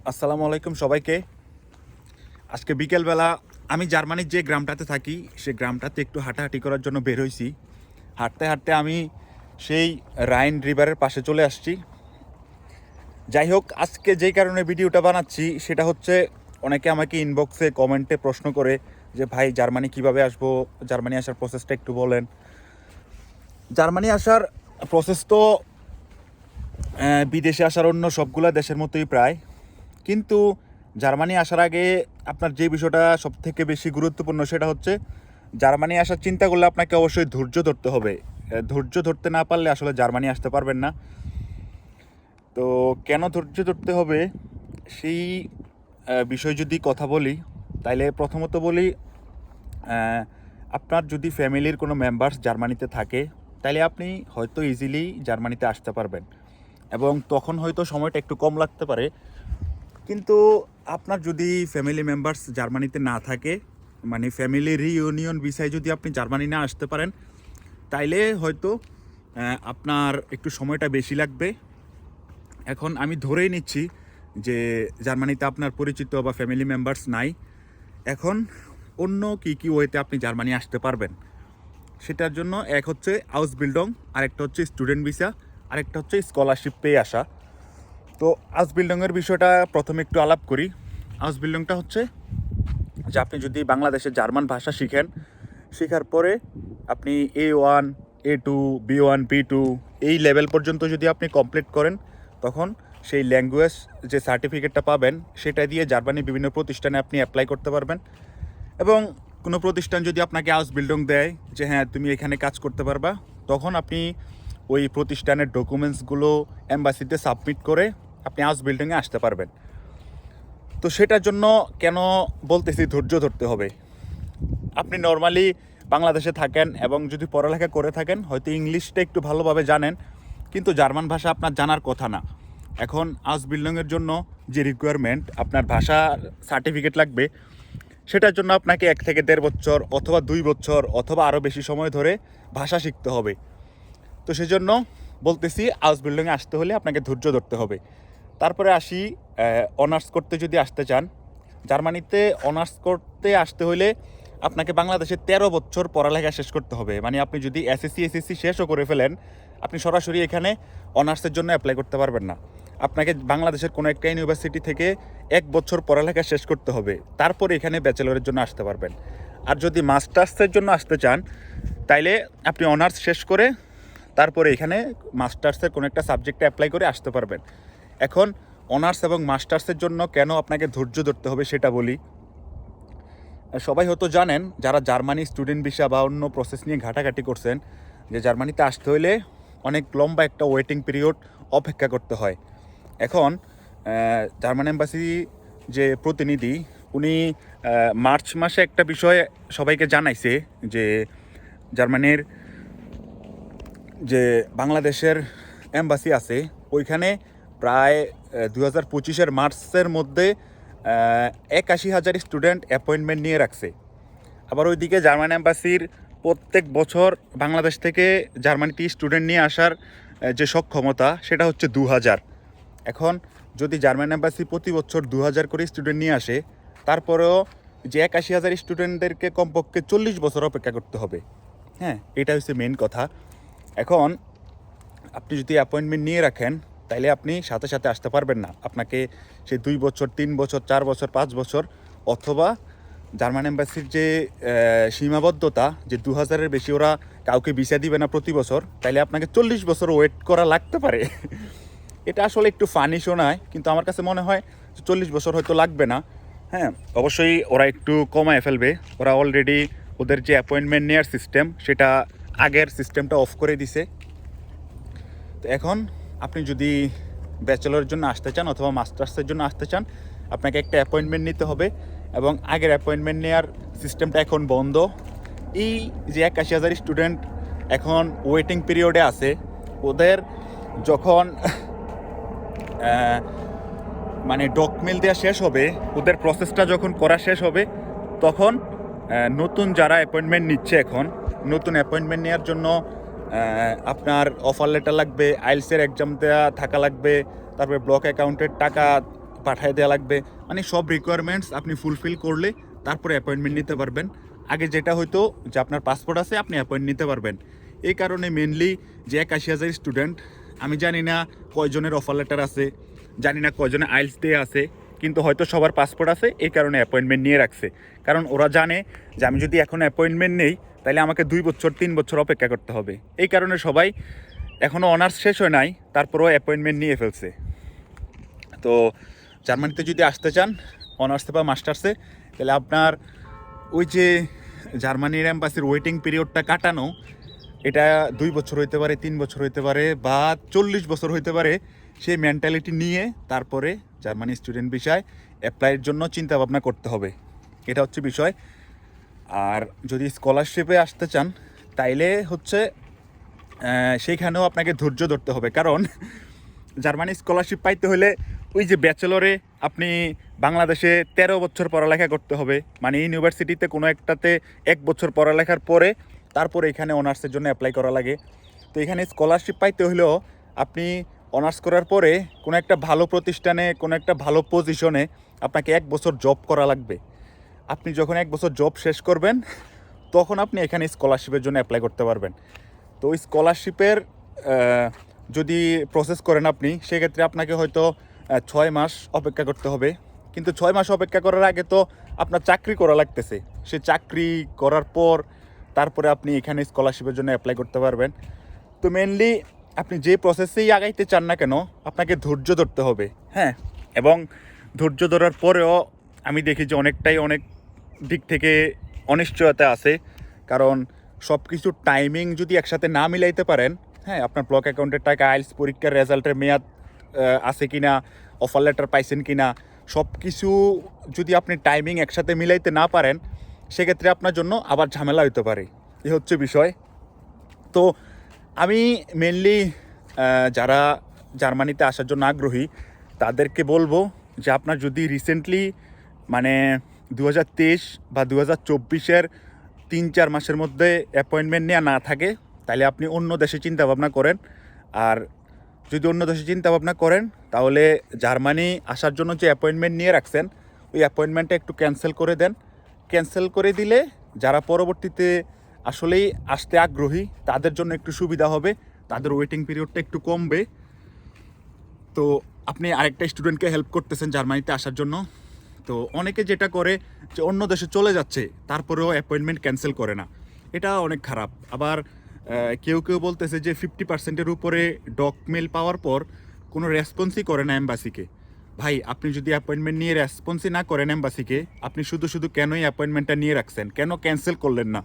আসসালামু আলাইকুম সবাইকে। আজকে বিকেলবেলা আমি জার্মানির যে গ্রামটাতে থাকি সেই গ্রামটাতে একটু হাঁটাহাঁটি করার জন্য বের হয়েছি। হাঁটতে হাঁটতে আমি সেই রাইন রিভারের পাশে চলে আসছি। যাই হোক, আজকে যেই কারণে ভিডিওটা বানাচ্ছি সেটা হচ্ছে, অনেকে আমাকে ইনবক্সে কমেন্টে প্রশ্ন করে যে ভাই জার্মানি কিভাবে আসবো, জার্মানি আসার প্রসেসটা একটু বলেন। জার্মানি আসার প্রসেস তো বিদেশে আসার অন্য সবগুলা দেশের মতোই প্রায়, কিন্তু জার্মানি আসার আগে আপনার যে বিষয়টা সবথেকে বেশি গুরুত্বপূর্ণ সেটা হচ্ছে জার্মানি আসার চিন্তা করলে আপনাকে অবশ্যই ধৈর্য ধরতে হবে। ধৈর্য ধরতে না পারলে আসলে জার্মানি আসতে পারবেন না। তো কেন ধৈর্য ধরতে হবে সেই বিষয় যদি কথা বলি, তাইলে প্রথমত বলি, আপনার যদি ফ্যামিলির কোনো মেম্বার্স জার্মানিতে থাকে তাহলে আপনি হয়তো ইজিলি জার্মানিতে আসতে পারবেন, এবং তখন হয়তো সময়টা একটু কম লাগতে পারে। কিন্তু আপনার যদি ফ্যামিলি মেম্বার্স জার্মানিতে না থাকে, মানে ফ্যামিলি রিইউনিয়ন ভিসায় যদি আপনি জার্মানি না আসতে পারেন, তাইলে হয়তো আপনার একটু সময়টা বেশি লাগবে। এখন আমি ধরেই নিচ্ছি যে জার্মানিতে আপনার পরিচিত বা ফ্যামিলি মেম্বার্স নাই। এখন অন্য কী ওয়েতে আপনি জার্মানি আসতে পারবেন সেটার জন্য এক হচ্ছে আউসবিল্ডং, আরেকটা হচ্ছে স্টুডেন্ট ভিসা, আরেকটা হচ্ছে স্কলারশিপ পেয়ে আসা। তো আউসবিল্ডংয়ের বিষয়টা প্রথমে একটু আলাপ করি। আউসবিল্ডংটা হচ্ছে যে আপনি যদি বাংলাদেশে জার্মান ভাষা শিখেন, শেখার পরে আপনি A1, A2, B1, B2 এই লেভেল পর্যন্ত যদি আপনি কমপ্লিট করেন, তখন সেই ল্যাঙ্গুয়েজ যে সার্টিফিকেটটা পাবেন সেটা দিয়ে জার্মানির বিভিন্ন প্রতিষ্ঠানে আপনি অ্যাপ্লাই করতে পারবেন। এবং কোনো প্রতিষ্ঠান যদি আপনাকে আউসবিল্ডং দেয় যে হ্যাঁ তুমি এখানে কাজ করতে পারবা, তখন আপনি ওই প্রতিষ্ঠানের ডকুমেন্টসগুলো এম্বাসিতে সাবমিট করে আপনি আউসবিল্ডিংয়ে আসতে পারবেন। তো সেটার জন্য কেন বলতেছি ধৈর্য ধরতে হবে। আপনি নর্মালি বাংলাদেশে থাকেন এবং যদি পড়ালেখা করে থাকেন, হয়তো ইংলিশটা একটু ভালোভাবে জানেন, কিন্তু জার্মান ভাষা আপনার জানার কথা না। এখন আউসবিল্ডিংয়ের জন্য যে রিকোয়ারমেন্ট, আপনার ভাষা সার্টিফিকেট লাগবে, সেটার জন্য আপনাকে 1 থেকে 1.5 বছর অথবা 2 বছর অথবা আরও বেশি সময় ধরে ভাষা শিখতে হবে। তো সেজন্য বলতেছি আউসবিল্ডিংয়ে আসতে হলে আপনাকে ধৈর্য ধরতে হবে। তারপরে আসি, অনার্স করতে যদি আসতে চান, জার্মানিতে অনার্স করতে আসতে হলে আপনাকে বাংলাদেশে 13 বছর পড়ালেখা শেষ করতে হবে। মানে আপনি যদি এসএসসি শেষও করে ফেলেন, আপনি সরাসরি এখানে অনার্সের জন্য অ্যাপ্লাই করতে পারবেন না। আপনাকে বাংলাদেশের কোনো একটা ইউনিভার্সিটি থেকে 1 বছর পড়ালেখা শেষ করতে হবে, তারপরে এখানে ব্যাচেলরের জন্য আসতে পারবেন। আর যদি মাস্টার্সের জন্য আসতে চান, তাইলে আপনি অনার্স শেষ করে তারপরে এখানে মাস্টার্সের কোনো একটা সাবজেক্টে অ্যাপ্লাই করে আসতে পারবেন। এখন অনার্স এবং মাস্টার্সের জন্য কেন আপনাকে ধৈর্য ধরতে হবে সেটা বলি। সবাই হয়তো জানেন, যারা জার্মানি স্টুডেন্ট ভিসা বা অন্য প্রসেস নিয়ে ঘাটাঘাটি করছেন, যে জার্মানিতে আসতে হলে অনেক লম্বা একটা ওয়েটিং পিরিয়ড অপেক্ষা করতে হয়। এখন জার্মান এম্বাসি যে প্রতিনিধি, উনি মার্চ মাসে একটা বিষয় সবাইকে জানাইছে যে জার্মানির যে বাংলাদেশের এম্বাসি আছে ওইখানে প্রায় 2025-এর মার্চের মধ্যে 81,000 স্টুডেন্ট অ্যাপয়েন্টমেন্ট নিয়ে রাখছে। আবার ওইদিকে জার্মান এম্বাসির প্রত্যেক বছর বাংলাদেশ থেকে জার্মানিতে স্টুডেন্ট নিয়ে আসার যে সক্ষমতা সেটা হচ্ছে 2,000। এখন যদি জার্মান এম্বাসি প্রতি বছর 2,000 করে স্টুডেন্ট নিয়ে আসে, তারপরেও যে 81,000 স্টুডেন্টদেরকে কমপক্ষে 40 বছর অপেক্ষা করতে হবে। হ্যাঁ, এটা হচ্ছে মেন কথা। এখন আপনি যদি অ্যাপয়েন্টমেন্ট নিয়ে রাখেন, তাইলে আপনি সাথে সাথে আসতে পারবেন না। আপনাকে সেই 2 বছর, 3 বছর, 4 বছর, 5 বছর, অথবা জার্মান এম্বাসির যে সীমাবদ্ধতা যে 2,000-এর বেশি ওরা কাউকে ভিসা দিবে না প্রতি বছর, তাইলে আপনাকে 40 বছর ওয়েট করা লাগতে পারে। এটা আসলে একটু ফানি শোনায়, কিন্তু আমার কাছে মনে হয় 40 বছর হয়তো লাগবে না। হ্যাঁ, অবশ্যই ওরা একটু কমায় ফেলবে। ওরা অলরেডি ওদের যে অ্যাপয়েন্টমেন্ট নেওয়ার সিস্টেম, সেটা আগের সিস্টেমটা অফ করে দিছে। তো এখন আপনি যদি ব্যাচেলরের জন্য আসতে চান অথবা মাস্টার্সের জন্য আসতে চান, আপনাকে একটা অ্যাপয়েন্টমেন্ট নিতে হবে, এবং আগের অ্যাপয়েন্টমেন্ট নেওয়ার সিস্টেমটা এখন বন্ধ। এই যে 81,000 স্টুডেন্ট এখন ওয়েটিং পিরিয়ডে আছে, ওদের যখন মানে ডকুমেন্ট দেওয়া শেষ হবে, ওদের প্রসেসটা যখন করা শেষ হবে, তখন নতুন যারা অ্যাপয়েন্টমেন্ট নিচ্ছে, এখন নতুন অ্যাপয়েন্টমেন্ট নেওয়ার জন্য আপনার অফার লেটার লাগবে, আইএলটিএস এর এক্সাম দেওয়া থাকা লাগবে, তারপরে ব্লক অ্যাকাউন্টের টাকা পাঠিয়ে দেওয়া লাগবে, মানে সব রিকোয়ারমেন্টস আপনি ফুলফিল করলে তারপরে অ্যাপয়েন্টমেন্ট নিতে পারবেন। আগে যেটা হয়তো যে আপনার পাসপোর্ট আছে আপনি অ্যাপয়েন্ট নিতে পারবেন। এই কারণে মেনলি যে 81,000 স্টুডেন্ট, আমি জানি না কয়জনের অফার লেটার আছে, জানি না কয়জনের আইলস দিয়ে আছে, কিন্তু হয়তো সবার পাসপোর্ট আছে, এই কারণে অ্যাপয়েন্টমেন্ট নিয়ে রাখছে। কারণ ওরা জানে যে আমি যদি এখন অ্যাপয়েন্টমেন্ট নেই তাহলে আমাকে 2 বছর 3 বছর অপেক্ষা করতে হবে। এই কারণে সবাই এখনও অনার্স শেষ হয় নাই, তারপরেও অ্যাপয়েন্টমেন্ট নিয়ে ফেলছে। তো জার্মানিতে যদি আসতে চান অনার্সে বা মাস্টার্সে, তাহলে আপনার ওই যে জার্মানির এম্বাসির ওয়েটিং পিরিয়ডটা কাটানো, এটা 2 বছর হইতে পারে, 3 বছর হইতে পারে, বা 40 বছর হইতে পারে, সেই মেন্টালিটি নিয়ে তারপরে জার্মানি স্টুডেন্ট ভিসায় অ্যাপ্লাইয়ের জন্য চিন্তা ভাবনা করতে হবে। এটা হচ্ছে বিষয়। আর যদি স্কলারশিপে আসতে চান তাইলে হচ্ছে সেইখানেও আপনাকে ধৈর্য ধরতে হবে, কারণ জার্মানি স্কলারশিপ পাইতে হলে ওই যে ব্যাচেলরে আপনি বাংলাদেশে 13 বছর পড়ালেখা করতে হবে, মানে ইউনিভার্সিটিতে কোনো একটাতে 1 বছর পড়ালেখার পরে তারপরে এখানে অনার্সের জন্য অ্যাপ্লাই করা লাগে। তো এখানে স্কলারশিপ পাইতে হলেও আপনি অনার্স করার পরে কোনো একটা ভালো প্রতিষ্ঠানে, কোনো একটা ভালো পজিশনে আপনাকে 1 বছর জব করা লাগবে। আপনি যখন 1 বছর জব শেষ করবেন তখন আপনি এখানে স্কলারশিপের জন্য অ্যাপ্লাই করতে পারবেন। তো ওই স্কলারশিপের যদি প্রসেস করেন আপনি, সেক্ষেত্রে আপনাকে হয়তো 6 মাস অপেক্ষা করতে হবে। কিন্তু 6 মাস অপেক্ষা করার আগে তো আপনার চাকরি করা লাগতেছে, সে চাকরি করার পর তারপরে আপনি এখানে স্কলারশিপের জন্য অ্যাপ্লাই করতে পারবেন। তো মেনলি আপনি যে প্রসেসেই আগাইতে চান না কেন, আপনাকে ধৈর্য ধরতে হবে। হ্যাঁ, এবং ধৈর্য ধরার পরেও আমি দেখি যে অনেক দিক থেকে অনিশ্চয়তা আছে, কারণ সব কিছুর টাইমিং যদি একসাথে না মিলাইতে পারেন, হ্যাঁ, আপনার ব্লক অ্যাকাউন্টের টাকা, আইলস পরীক্ষার রেজাল্টের মেয়াদ আছে কি না, অফার লেটার পাইছেন কি না, সব কিছু যদি আপনি টাইমিং একসাথে মিলাইতে না পারেন, সেক্ষেত্রে আপনার জন্য আবার ঝামেলা হতে পারে। এ হচ্ছে বিষয়। তো আমি মেনলি যারা জার্মানিতে আসার জন্য আগ্রহী তাদেরকে বলবো যে আপনার যদি রিসেন্টলি মানে 2023 বা 2024-এর 3-4 মাসের মধ্যে অ্যাপয়েন্টমেন্ট নেওয়া না থাকে, তাহলে আপনি অন্য দেশে চিন্তা ভাবনা করেন। আর যদি অন্য দেশে চিন্তা ভাবনা করেন তাহলে জার্মানি আসার জন্য যে অ্যাপয়েন্টমেন্ট নিয়ে রাখছেন ওই অ্যাপয়েন্টমেন্টটা একটু ক্যান্সেল করে দেন। ক্যান্সেল করে দিলে যারা পরবর্তীতে আসলেই আসতে আগ্রহী তাদের জন্য একটু সুবিধা হবে, তাদের ওয়েটিং পিরিয়ডটা একটু কমবে। তো আপনি আরেকটা স্টুডেন্টকে হেল্প করতেছেন জার্মানিতে আসার জন্য। তো অনেকে যেটা করে যে অন্য দেশে চলে যাচ্ছে তারপরেও অ্যাপয়েন্টমেন্ট ক্যান্সেল করে না, এটা অনেক খারাপ। আবার কেউ বলতেছে যে 50%-এর উপরে ডকুমেন্ট পাওয়ার পর কোনো রেসপন্সই করে না এম্বাসিকে। ভাই, আপনি যদি অ্যাপয়েন্টমেন্ট নিয়ে রেসপন্সই না করেন এম্বাসিকে, আপনি শুধু কেনই অ্যাপয়েন্টমেন্টটা নিয়ে রাখছেন, কেন ক্যান্সেল করলেন না?